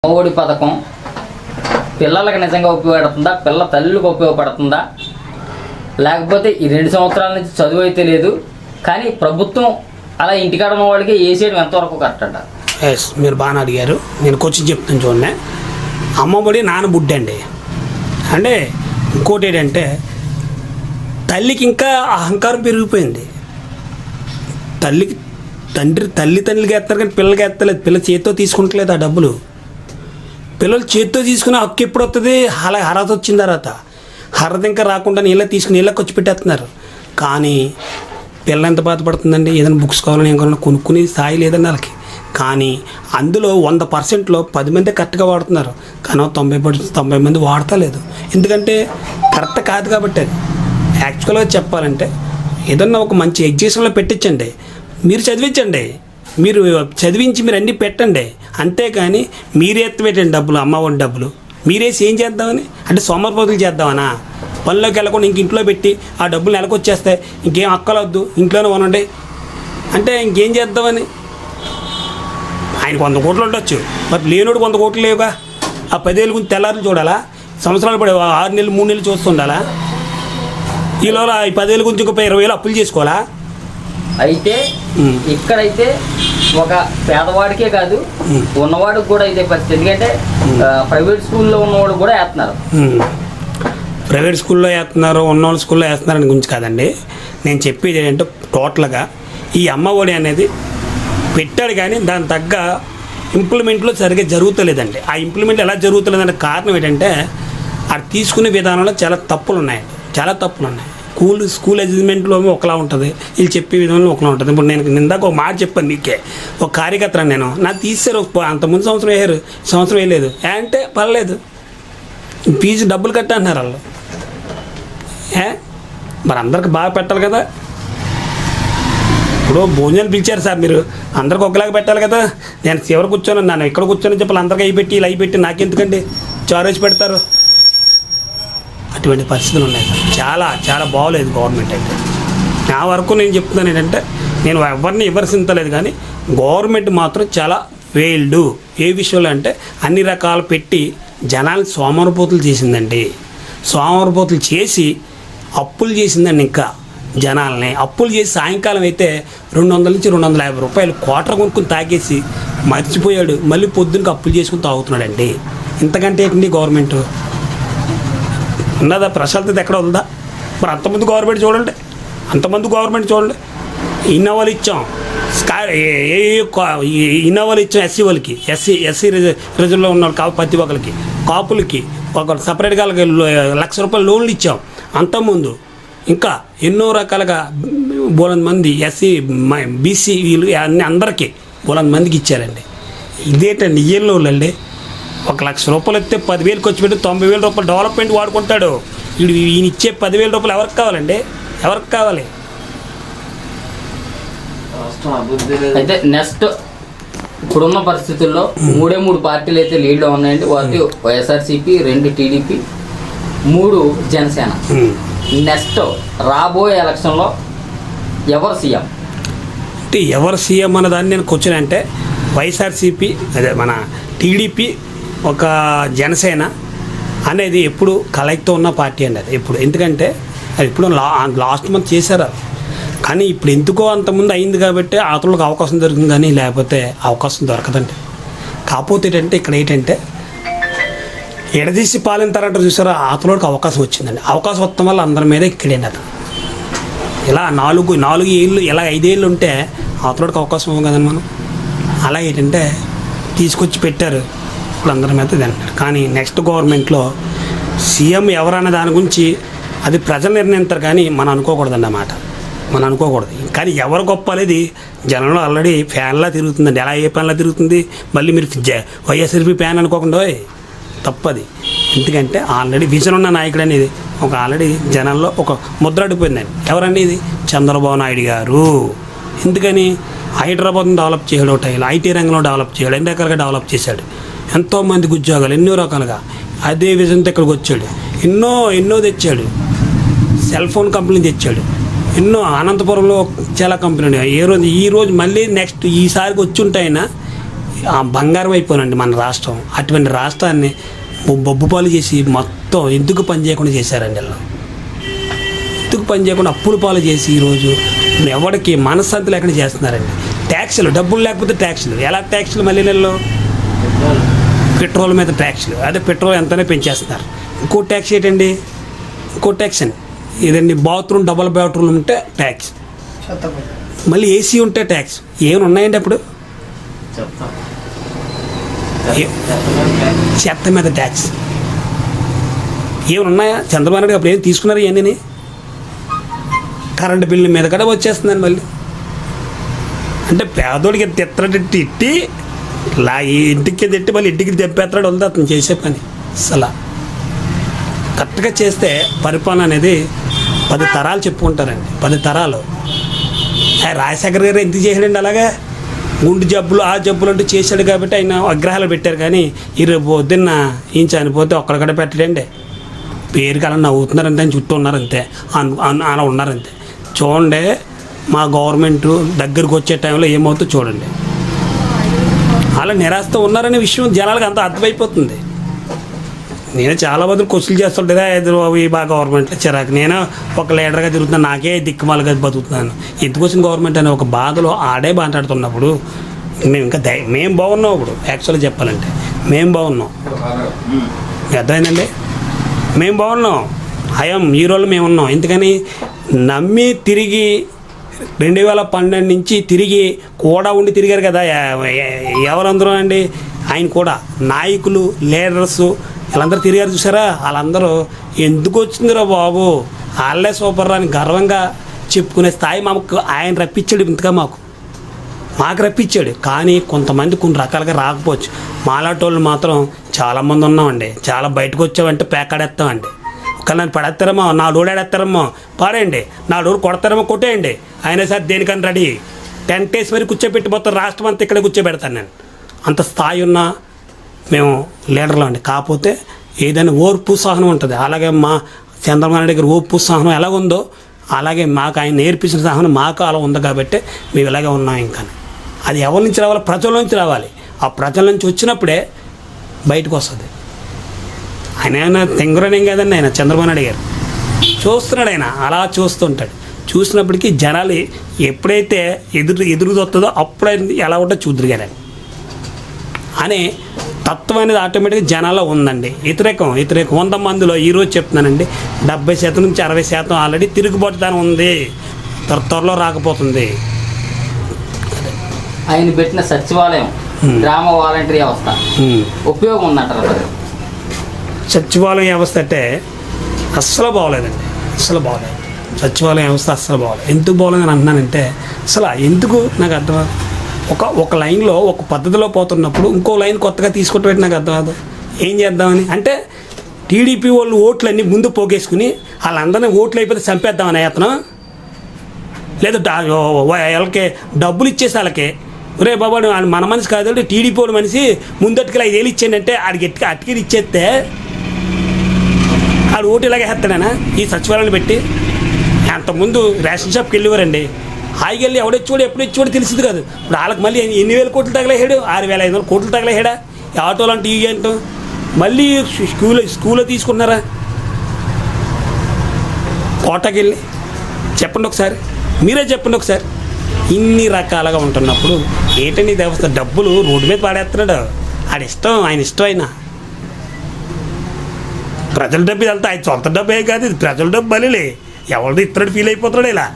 అమ్మఒడి పథకం పిల్లలకు నిజంగా ఉపయోగపడుతుందా, పిల్ల తల్లులకు ఉపయోగపడుతుందా, లేకపోతే ఈ 2 సంవత్సరాల నుంచి చదువు అయితే లేదు కానీ ప్రభుత్వం అలా ఇంటికాడ ఉన్న వాళ్ళకి వేసేయడం ఎంతవరకు కరెక్ట్ అంటారు? ఎస్, మీరు బాగా అడిగారు. నేను కొంచెం చెప్తాను చూడండి. అమ్మఒడి నానబుడ్డి అండి. అంటే ఇంకోటి ఏంటంటే తల్లికి ఇంకా అహంకారం పెరిగిపోయింది. తల్లికి వేస్తారు కానీ పిల్లలకి వేస్తలేదు. పిల్ల చేతితో తీసుకుంటలేదు ఆ డబ్బులు. పిల్లలు చేతితో తీసుకునే హక్కు ఎప్పుడు వస్తుంది? అలా అర్హత వచ్చిన తర్వాత. అర్హత ఇంకా రాకుండా నీళ్ళకి తీసుకుని నీళ్ళకి వచ్చి పెట్టేస్తున్నారు. కానీ పిల్ల ఎంత బాధపడుతుందండి? ఏదైనా బుక్స్ కావాలని ఏం కావాలన్నా కొనుక్కుని స్థాయి లేదండి వాళ్ళకి. కానీ అందులో 100%లో 10 మంది కరెక్ట్గా వాడుతున్నారు, కానీ 90 మంది వాడతలేదు. ఎందుకంటే కరెక్ట్ కాదు కాబట్టి. అది యాక్చువల్గా చెప్పాలంటే ఏదన్నా ఒక మంచి ఎడ్యుకేషన్లో పెట్టించండి, మీరు చదివించండి, మీరు చదివించి మీరు అన్నీ పెట్టండి. అంతేకాని మీరే ఎత్తిపెట్టండి డబ్బులు, అమ్మఒడి డబ్బులు మీరేసి ఏం చేద్దామని? అంటే సోమరిపోతులు చేద్దామనా? పనిలోకి వెళ్ళకుండా ఇంక ఇంట్లో పెట్టి ఆ డబ్బులు నెలకు వచ్చేస్తాయి, ఇంకేం అక్కలవద్దు, ఇంట్లోనే కొనండి అంటే ఇంకేం చేద్దామని? ఆయనకు 100 కోట్లు ఉండొచ్చు, మరి లేనోడు 100 కోట్లు లేవుగా. ఆ 10 ఏళ్ళ గురించి తెల్లారులు చూడాలా? సంవత్సరాలు పడే 6 నెలలు 3 నెలలు చూస్తుండాలా? ఈలోగా ఈ 10 ఏళ్ళ గురించి ఇంకో 20,000 అప్పులు చేసుకోవాలా? అయితే ఇక్కడైతే ఒక పేదవాడికే కాదు ఉన్నవాడికి కూడా అయితే పరిస్థితి. ఎందుకంటే ప్రైవేట్ స్కూల్లో ఉన్నవాడు కూడా వేస్తున్నారు. ప్రైవేట్ స్కూల్లో వేస్తున్నారు, ఉన్నవాళ్ళు స్కూల్లో వేస్తున్నారని గురించి కాదండి. నేను చెప్పేది ఏంటంటే టోటల్గా ఈ అమ్మఒడి అనేది పెట్టాడు కానీ దాని తగ్గ ఇంప్లిమెంట్లో సరిగ్గా జరుగుతలేదండి. ఆ ఇంప్లిమెంట్ ఎలా జరుగుతలేదంటే కారణం ఏంటంటే అది తీసుకునే విధానంలో చాలా తప్పులు ఉన్నాయండి. స్కూల్ అడ్జస్ట్మెంట్లో ఒకలా ఉంటుంది, వీళ్ళు చెప్పే విధానంలో ఒకలా ఉంటుంది. ఇప్పుడు నేను ఇందాక ఒక మాట చెప్పాను మీకే, ఒక కార్యకర్త నాకు తీసారు. అంతకుముందు సంవత్సరం వేయరు, సంవత్సరం వేయలేదు అంటే పర్లేదు, ఫీజు డబ్బులు కట్టంటున్నారు వాళ్ళు. మరి అందరికి బాగా పెట్టాలి కదా. ఇప్పుడు భోజనాలు పిలిచారు సార్, మీరు అందరికి ఒకలాగా పెట్టాలి కదా. నేను చివరి కూర్చొని నన్ను ఇక్కడ కూర్చొని చెప్పాలి, అందరికీ అవి పెట్టి ఇలా అవి పెట్టి నాకెందుకండి చారేసి పెడతారు. అటువంటి పరిస్థితులు ఉన్నాయి సార్. చాలా చాలా బాగోలేదు గవర్నమెంట్ అయితే. నా వరకు నేను చెప్తున్నాను ఏంటంటే, నేను ఎవరిని విమర్శించలేదు కానీ గవర్నమెంట్ మాత్రం చాలా ఫెయిల్డ్. ఏ విషయంలో అంటే అన్ని రకాలు పెట్టి జనాలు సోమరిపోతులు చేసిందండి. సోమరిపోతులు చేసి అప్పులు చేసిందండి. ఇంకా జనాలని అప్పులు చేసి సాయంకాలం అయితే 200 నుంచి 250 రూపాయలు క్వార్టర్ కొనుక్కుని తాగేసి మర్చిపోయాడు. మళ్ళీ పొద్దునకి అప్పులు చేసుకుని తాగుతున్నాడండి. ఇంతకంటే ఏంటండి గవర్నమెంట్ ఉన్నదా? ప్రశాంతత ఎక్కడ ఉందా? మరి అంతమంది గవర్నమెంట్ చూడండి. ఇన్నోవాలు ఇచ్చాం, ఇన్నోవాలు ఇచ్చాం ఎస్సీ వాళ్ళకి, ఎస్సీ రిజర్వ్లో ఉన్న వాళ్ళు ప్రతి ఒక్కరికి, కాపులకి ఒక సపరేట్గా 1 లక్ష రూపాయలు లోన్లు ఇచ్చాం. అంతకుముందు ఇంకా ఎన్నో రకాలుగా బోలంత మంది ఎస్సీ బీసీ వీళ్ళు అందరికీ బోలంత మందికి ఇచ్చారండి. ఇదేంటండి ఇయ్యలోళ్ళండి. 1 లక్ష రూపాయలు ఇస్తే 10,000 ఖర్చు పెట్టి 90,000 రూపాయలు డెవలప్మెంట్ వాడుకుంటాడు. ఈయన ఇచ్చే 10,000 రూపాయలు ఎవరికి కావాలండి? ఎవరికి కావాలి? అయితే నెక్స్ట్ ఇప్పుడున్న పరిస్థితుల్లో 3 పార్టీలు అయితే లీడ్లో ఉన్నాయండి. వాటి వైఎస్ఆర్సీపీ, 2 టీడీపీ, 3 జనసేన. నెక్స్ట్ రాబోయే ఎలక్షన్లో ఎవరు సీఎం? అంటే ఎవరు సీఎం అన్న దాన్ని నేను క్వశ్చన్ అంటే వైఎస్ఆర్సీపీ, అదే మన టీడీపీ, ఒక జనసేన అనేది ఎప్పుడు కలెక్ట్తో ఉన్న పార్టీ అండి. అది ఎప్పుడు, ఎందుకంటే అది ఇప్పుడు లాస్ట్ మంత్ చేశారు. కానీ ఇప్పుడు ఎందుకో అంతకుముందు అయింది కాబట్టి ఆతలకు అవకాశం దొరికింది, కానీ లేకపోతే అవకాశం దొరకదండి. కాకపోతే ఏంటంటే ఇక్కడ ఏంటంటే ఎడదీసి పాలింతారంటారు చూసారా, ఆతలోకి అవకాశం వచ్చిందండి. అవకాశం వస్తాం వల్ల అందరి మీద ఇక్కడండి. అది ఇలా 4 ఏళ్ళు ఇలా 5 ఏళ్ళు ఉంటే ఆతలోకి అవకాశం ఇవ్వం కదండి మనం. అలా ఏంటంటే తీసుకొచ్చి పెట్టారు, ఇప్పుడు అందరి మీద ఇది అంటారు. కానీ నెక్స్ట్ గవర్నమెంట్లో సీఎం ఎవరన్న దాని గురించి అది ప్రజలు నిర్ణయిస్తారు, కానీ మనం అనుకోకూడదండి అన్నమాట. మనం అనుకోకూడదు. కానీ ఎవరు గొప్ప అనేది జనంలో ఆల్రెడీ ఫ్యాన్లా తిరుగుతుందండి. ఎలా ఏ ఫ్యాన్లా తిరుగుతుంది? మళ్ళీ మీరు వైఎస్ఆర్పీ ఫ్యాన్ అనుకోకుండా తప్పది. ఎందుకంటే ఆల్రెడీ విజన్ ఉన్న నాయకుడు అనేది ఒక ఆల్రెడీ జనంలో ఒక ముద్ర అడిపోయిందండి. ఎవరండి? ఇది చంద్రబాబు నాయుడు గారు. ఎందుకని? హైదరాబాద్ని డెవలప్ చేయడం, ఐటీ రంగంలో డెవలప్ చేయడం, ఎన్ని రకాలుగా డెవలప్ చేశాడు. ఎంతోమందికి ఉద్యోగాలు ఎన్నో రకాలుగా అదే విజన్తో ఇక్కడికి వచ్చాడు. ఎన్నో తెచ్చాడు. సెల్ ఫోన్ కంపెనీ తెచ్చాడు. ఎన్నో అనంతపురంలో చాలా కంపెనీలు. ఈరోజు మళ్ళీ నెక్స్ట్ ఈసారికి వచ్చి ఉంటాయినా బంగారం అయిపోయినండి మన రాష్ట్రం. అటువంటి రాష్ట్రాన్ని బొబ్బు పాలు చేసి మొత్తం ఎందుకు పని చేయకుండా చేశారండి వీళ్ళు. ఎందుకు పని చేయకుండా అప్పుల పాలు చేసి ఈరోజు ఎవరికి మనశ్శాంతి లేకుండా చేస్తున్నారండి. ట్యాక్సులు, డబ్బులు లేకపోతే ట్యాక్సులు. ఎలా ట్యాక్సులు మళ్ళీ నెలలో? పెట్రోల్ మీద ట్యాక్సులు. అదే పెట్రోల్ ఎంతనే పెంచేస్తున్నారు. ఇంకో ట్యాక్స్ ఏంటండి? ఇంకో ట్యాక్స్ అండి ఇదండి, బాత్రూమ్ డబల్ బాత్రూమ్ ఉంటే ట్యాక్స్, మళ్ళీ ఏసీ ఉంటే ట్యాక్స్. ఏమైనా ఉన్నాయండి అప్పుడు? చెత్త మీద ట్యాక్స్ ఏమైనా ఉన్నాయా? చంద్రబాబు నాయుడు అప్పుడు ఏం తీసుకున్నారు? ఇవన్నీ కరెంటు బిల్లు మీద కూడా వచ్చేస్తుందండి మళ్ళీ. అంటే పేదోడికి తిట్టటి ఇట్టి ఇంటికి తిట్టి మళ్ళీ ఇంటికి తెప్పేస్తాడు. ఉంది అతను చేసే పని. అసలు కరెక్ట్గా చేస్తే పరిపాలన అనేది 10 తరాలు చెప్పుకుంటారండి. 10 తరాలు. రాజశేఖర్ గారు ఎందుకు చేసాడండి అలాగే? గుండె జబ్బులు ఆ జబ్బులు అంటూ చేశాడు కాబట్టి ఆయన విగ్రహాలు పెట్టారు. కానీ ఈరోజు పొద్దున్న ఈయన చనిపోతే ఒక్కడికడ పెట్టడండి. పేరుకి అలా నవ్వుతున్నారంటే ఆయన చుట్టూ ఉన్నారంతే, అలా ఉన్నారంతే. చూడండి మా గవర్నమెంట్ దగ్గరికి వచ్చే టైంలో ఏమవుతుందో చూడండి. అలా నిరాశతో ఉన్నారనే విషయం జనాలకు అంత అర్థమైపోతుంది. నేను చాలా మంది క్వశ్చన్లు చేస్తుంటే హైదరాబాబు ఈ బాగా గవర్నమెంట్లో చిరాకు. నేను ఒక లీడర్గా తిరుగుతున్నాను, నాకే దిక్కుమాలుగా బతుకుతున్నాను. ఎందుకు వచ్చిన గవర్నమెంట్ అనే ఒక బాధలో ఆడే మాట్లాడుతున్నప్పుడు మేము ఇంకా మేము బాగున్నాం. ఇప్పుడు యాక్చువల్గా చెప్పాలంటే మేము బాగున్నాం. అర్థమైందండి, మేము బాగున్నాం. హీరోలు మేము ఉన్నాం. ఎందుకని నమ్మి తిరిగి 2012 నుంచి తిరిగి కూడా ఉండి తిరిగారు కదా ఎవరందరూ అండి. ఆయన కూడా నాయకులు, లీడర్సు వీళ్ళందరూ తిరిగారు చూసారా. వాళ్ళందరూ ఎందుకు వచ్చిందిరా బాబు, వాళ్ళే సూపర్ అని గర్వంగా చెప్పుకునే స్థాయి మాకు ఆయన రప్పించాడు. ఇంతగా మాకు రప్పించాడు. కానీ కొంతమంది కొన్ని రకాలుగా రాకపోవచ్చు. మాలాటోళ్ళు మాత్రం చాలామంది ఉన్నామండి. చాలా బయటకు వచ్చామంటే పేకాడేస్తామండి. కానీ నన్ను పడేస్తారేమో, 4 ఓడాడేస్తారేమో, పాడేయండి. 4 కొడతారేమో, కొట్టేయండి. అయినా సరే దేనికని రెడీ. 10 డేస్ వరకు కూర్చోబెట్టి మొత్తం రాష్ట్రం అంతా ఇక్కడే కూర్చోబెడతాను నేను. అంత స్థాయి ఉన్న మేము లీడర్లు అండి. కాకపోతే ఏదైనా ఓర్పు సహనం ఉంటుంది. అలాగే మా చంద్రబాబు నాయుడు దగ్గర ఓర్పు సహనం ఎలాగుందో అలాగే మాకు ఆయన నేర్పించిన సహనం మాకు అలా ఉంది కాబట్టి మేము ఇలాగే ఉన్నాం. ఇంకా అది ఎవరి నుంచి రావాలి? ప్రజల నుంచి రావాలి. ఆ ప్రజల నుంచి వచ్చినప్పుడే బయటకు వస్తుంది. ఆయన తెంగురనేం కదండి, ఆయన చంద్రబాబు నాయుడు గారు చూస్తున్నాడు. ఆయన అలా చూస్తుంటాడు. చూసినప్పటికీ జనాలు ఎప్పుడైతే ఎదురుదొస్తుందో అప్పుడే ఎలా ఉంటుందో చూద్దరు కానీ అనే తత్వం అనేది ఆటోమేటిక్గా జనాల్లో ఉందండి. వ్యతిరేకం 100 మందిలో ఈరోజు చెప్తున్నానండి 70% నుంచి 60% ఆల్రెడీ తిరుగుబాటుతనం ఉంది. త్వరలో రాకపోతుంది. ఆయన పెట్టిన సచివాలయం, గ్రామ వాలంటరీ వ్యవస్థ ఉపయోగం ఉందంటారు. సచివాలయం వ్యవస్థ అంటే అస్సలు బాగోలేదండి. అస్సలు బాగోలేదు. సచివాలయం వ్యవస్థ అస్సలు బాగోలేదు. ఎందుకు బాగోలేదని అంటున్నానంటే అసలు ఎందుకు నాకు అర్థం. ఒక లైన్లో ఒక పద్ధతిలో పోతున్నప్పుడు ఇంకో లైన్ కొత్తగా తీసుకుంటూ పెట్టి నాకు అర్థం కాదు. ఏం చేద్దామని అంటే టీడీపీ వాళ్ళు ఓట్లన్నీ ముందు పోగేసుకుని వాళ్ళందరినీ ఓట్లు అయిపోతే చంపేద్దామని అతను. లేదా వాళ్ళకి డబ్బులు ఇచ్చేసి వాళ్ళకి రే బాబా మన మనిషి కాదు టీడీపీ వాళ్ళు మనిషి ముందట్టుకి 5 వేలు ఇచ్చాడంటే ఆడికి అటుకి ఇచ్చేస్తే ఆడు ఓటు ఇలాగే వేస్తాడనా ఈ సచివాలయాన్ని పెట్టి. అంతకుముందు రేషన్ షాప్కి వెళ్ళేవారండి. హాయిగా వెళ్ళి ఎవడొచ్చుకోడు ఎప్పుడు ఇచ్చుకోడు తెలిసింది కాదు. ఇప్పుడు వాళ్ళకి మళ్ళీ ఎన్ని వేల కోట్లు తగలేసాడు, 6,500 కోట్లు తగలేసాడా ఈ ఆటోలు అంటే ఇవి అంటూ. మళ్ళీ స్కూల్లో తీసుకున్నారా కోటకి వెళ్ళి? చెప్పండి ఒకసారి, మీరే చెప్పండి ఒకసారి. ఇన్ని రకాలుగా ఉంటున్నప్పుడు ఏంటండి వ్యవస్థ? డబ్బులు రోడ్డు మీద పాడేస్తున్నాడు. ఆయన ఇష్టం అయినా ప్రజల డబ్బు ఇదంతా ఆయన సొంత డబ్బు ఏం కాదు, ఇది ప్రజల డబ్బు. మళ్ళీ ఎవరిది ఇతరుడు ఫీల్ అయిపోతున్నాడు. ఇలా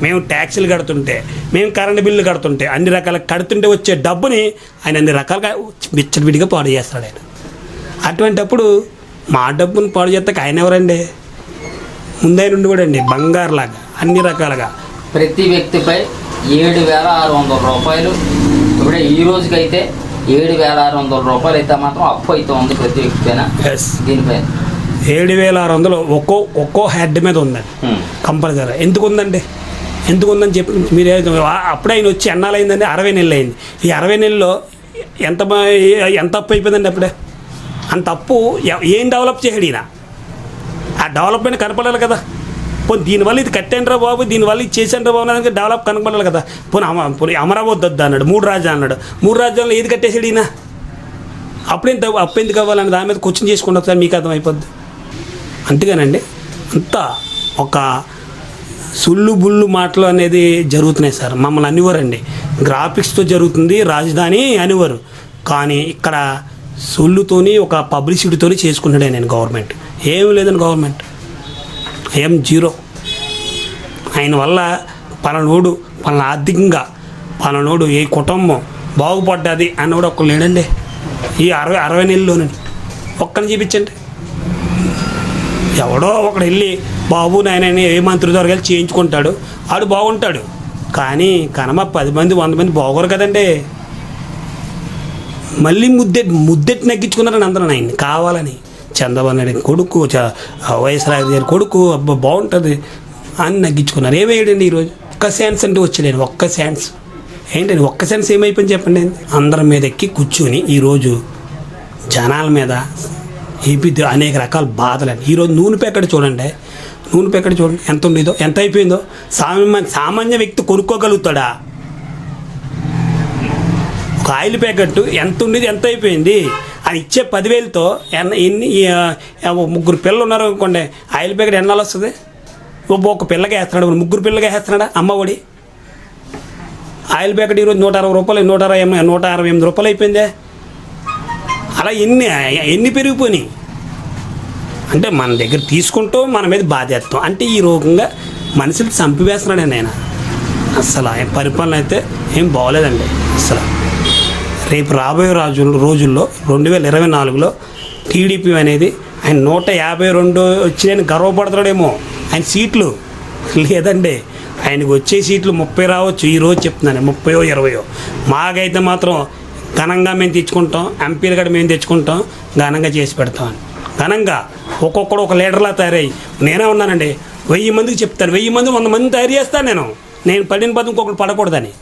మేము ట్యాక్సీలు కడుతుంటే, మేము కరెంటు బిల్లు కడుతుంటే, అన్ని రకాల కడుతుంటే వచ్చే డబ్బుని ఆయన అన్ని రకాలుగా విచ్చడివిడిగా పాడు చేస్తాడు ఆయన. అటువంటిప్పుడు మా డబ్బుని పాడు చేస్తాక ఆయన ఎవరండి? ముందే నుండి కూడా అండి బంగారులాగా అన్ని రకాలుగా ప్రతి వ్యక్తిపై 7,600 రూపాయలు. ఇప్పుడే ఈ రోజుకైతే 7,600 రూపాయలు అయితే మాత్రం అప్పు అయితే ఉంది ప్రతి వ్యక్తి పైన. దీనిపై 7,600 ఒక్కో హెడ్ మీద ఉందండి కంపల్సరీ. ఎందుకు ఉందని చెప్పి మీరు అప్పుడే ఆయన వచ్చి ఎన్నాళ్ళు అయిందండి? 60 నెలలు అయింది. ఈ 60 నెలల్లో ఎంత అప్పు అయిపోయిందండి? అప్పుడే అంత అప్పు ఏం డెవలప్ చేయడు ఈయన. ఆ డెవలప్మెంట్ కనపడాలి కదా. పోనీ దీనివల్ల ఇది కట్టాను బాబు, దీనివల్ల ఇది చేశాను బాబు అనేది డెవలప్ కనపడాలి కదా. పోనీ అమరావతి వద్దు అన్నాడు, 3 రాజ్యాలు అన్నాడు. 3 రాజ్యాల్లో ఏది కట్టేసాడు ఈయన? అప్పు ఎందుకు అవ్వాలని దాని మీద క్వశ్చన్ చేసుకోండి ఒకసారి, మీకు అర్థమైపోద్ది. అంతేగానండి, అంతా ఒక సుళ్ళు బుళ్ళు మాటలు అనేది జరుగుతున్నాయి సార్. మమ్మల్ని అనేవారండి గ్రాఫిక్స్తో జరుగుతుంది రాజధాని అనేవారు, కానీ ఇక్కడ సొల్లుతోని ఒక పబ్లిసిటీతోని చేసుకున్నాడే నేను. గవర్నమెంట్ ఏం లేదని, గవర్నమెంట్ ఏం జీరో. ఆయన వల్ల పలానోడు పలానా ఆర్థికంగా పలానోడు ఏ కుటుంబం బాగుపడ్డది అన్నోడు ఒక్కరు లేడండి ఈ 60 నెలల్లోనండి. ఒక్కరిని చూపించండి. ఎవడో ఒకడు వెళ్ళి బాబు నాయన ఏ మంత్రి ద్వారా వెళ్ళి చేయించుకుంటాడు, ఆడు బాగుంటాడు. కానీ కనమ 10 మంది 100 మంది బాగోరు కదండి. మళ్ళీ ముద్దెట్టి నగ్గించుకున్నారని అందరూ ఆయన్ని కావాలని. చంద్రబాబు నాయుడు కొడుకు, వైఎస్ రాజు గారి కొడుకు, అబ్బా బాగుంటుంది అని నగ్గించుకున్నారు. ఏమయ్యాడండి ఈరోజు? ఒక్క ఛాన్స్ అంటే వచ్చలేను, ఒక్క ఛాన్స్ ఏంటండి? ఒక్క ఛాన్స్ ఏమైపోయింది చెప్పండి? అందరి మీద ఎక్కి కూర్చొని ఈరోజు జనాల మీద అనేక రకాల బాధలని. ఈరోజు నూనె ప్యాకెట్ చూడండి, నూనె ప్యాకెట్ చూడండి ఎంత ఉండేదో, ఎంత అయిపోయిందో. సామాన్య వ్యక్తి కొనుక్కోగలుగుతాడా? ఒక ఆయిల్ ప్యాకెట్ ఎంత ఉండేది, ఎంత అయిపోయింది. అది ఇచ్చే 10,000తో ఎన్ని 3 పిల్లలు ఉన్నారు అనుకోండి, ఆయిల్ ప్యాకెట్ ఎన్నాళ్ళు వస్తుంది? ఒక పిల్లగా వేస్తున్నాడు, 3 పిల్లగా వేస్తున్నాడా అమ్మఒడి? ఆయిల్ ప్యాకెట్ ఈరోజు 160 రూపాయలు, 168 రూపాయలు అయిపోయిందే. అలా ఎన్ని పెరిగిపోయినాయి అంటే మన దగ్గర తీసుకుంటూ మన మీద బాధేస్తాం. అంటే ఈ రకంగా మనుషులు చంపివేస్తున్నాడే నేను. అసలు ఆయన పరిపాలన అయితే ఏం బాగోలేదండి అసలు. రేపు రాబోయే రోజుల్లో 2024లో టీడీపీ అనేది ఆయన 152 వచ్చినాయని గర్వపడతాడేమో. ఆయన సీట్లు లేదండి, ఆయనకు వచ్చే సీట్లు 30 రావచ్చు. ఈరోజు చెప్తున్నాను 30 20. మాకైతే మాత్రం ఘనంగా మేము తెచ్చుకుంటాం, ఎంపీలు కూడా మేము తెచ్చుకుంటాం, ఘనంగా చేసి పెడతాం. ఘనంగా ఒక్కొక్కడు ఒక లీడర్లా తయారయ్యి నేనే ఉన్నానండి. 1000 మందికి చెప్తాను, 1000 మంది 100 మంది తయారు చేస్తాను నేను పడిన పదం ఇంకొకరు పడకూడదని.